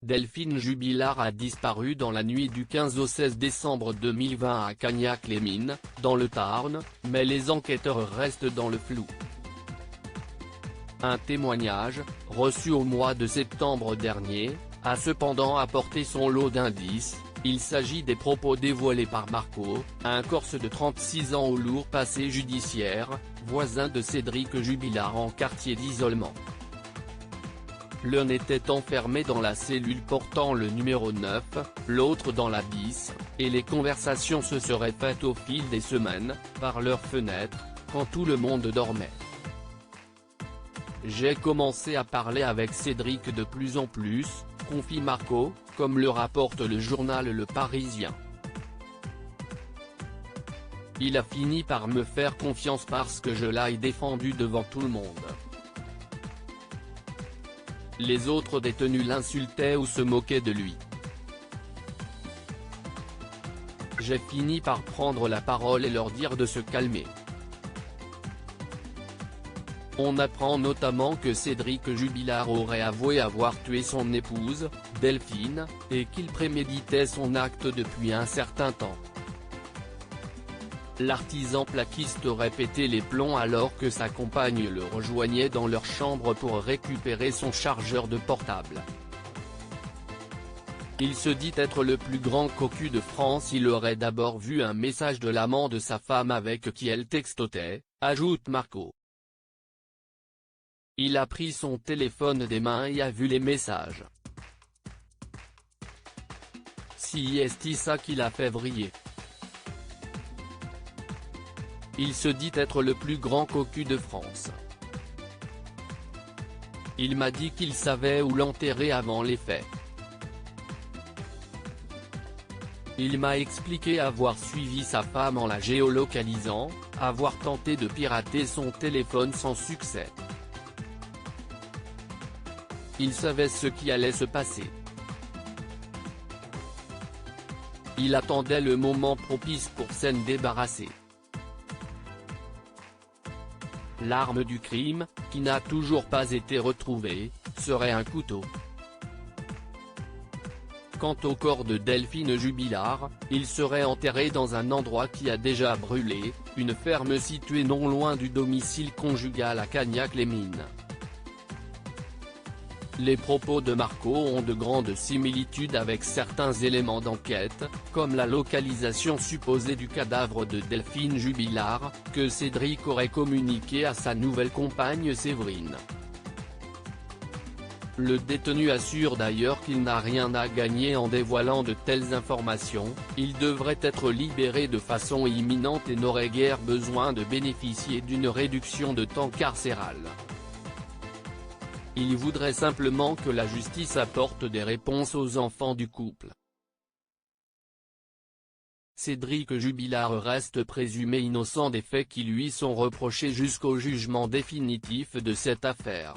Delphine Jubilard a disparu dans la nuit du 15 au 16 décembre 2020 à Cagnac-les-Mines, dans le Tarn, mais les enquêteurs restent dans le flou. Un témoignage, reçu au mois de septembre dernier, a cependant apporté son lot d'indices. Il s'agit des propos dévoilés par Marco, un Corse de 36 ans au lourd passé judiciaire, voisin de Cédric Jubilard en quartier d'isolement. L'un était enfermé dans la cellule portant le numéro 9, l'autre dans la 10, et les conversations se seraient faites au fil des semaines, par leurs fenêtres, quand tout le monde dormait. J'ai commencé à parler avec Cédric de plus en plus, confie Marco, comme le rapporte le journal Le Parisien. Il a fini par me faire confiance parce que je l'ai défendu devant tout le monde. Les autres détenus l'insultaient ou se moquaient de lui. J'ai fini par prendre la parole et leur dire de se calmer. On apprend notamment que Cédric Jubilard aurait avoué avoir tué son épouse, Delphine, et qu'il préméditait son acte depuis un certain temps. L'artisan plaquiste aurait pété les plombs alors que sa compagne le rejoignait dans leur chambre pour récupérer son chargeur de portable. Il se dit être le plus grand cocu de France. Il aurait d'abord vu un message de l'amant de sa femme avec qui elle textotait, ajoute Marco. Il a pris son téléphone des mains et a vu les messages. Si est ça qui l'a fait vriller. Il se dit être le plus grand cocu de France. Il m'a dit qu'il savait où l'enterrer avant les faits. Il m'a expliqué avoir suivi sa femme en la géolocalisant, avoir tenté de pirater son téléphone sans succès. Il savait ce qui allait se passer. Il attendait le moment propice pour s'en débarrasser. L'arme du crime, qui n'a toujours pas été retrouvée, serait un couteau. Quant au corps de Delphine Jubilard, il serait enterré dans un endroit qui a déjà brûlé, une ferme située non loin du domicile conjugal à Cagnac-les-Mines. Les propos de Marco ont de grandes similitudes avec certains éléments d'enquête, comme la localisation supposée du cadavre de Delphine Jubilard, que Cédric aurait communiqué à sa nouvelle compagne Séverine. Le détenu assure d'ailleurs qu'il n'a rien à gagner en dévoilant de telles informations. Il devrait être libéré de façon imminente et n'aurait guère besoin de bénéficier d'une réduction de temps carcéral. Il voudrait simplement que la justice apporte des réponses aux enfants du couple. Cédric Jubilard reste présumé innocent des faits qui lui sont reprochés jusqu'au jugement définitif de cette affaire.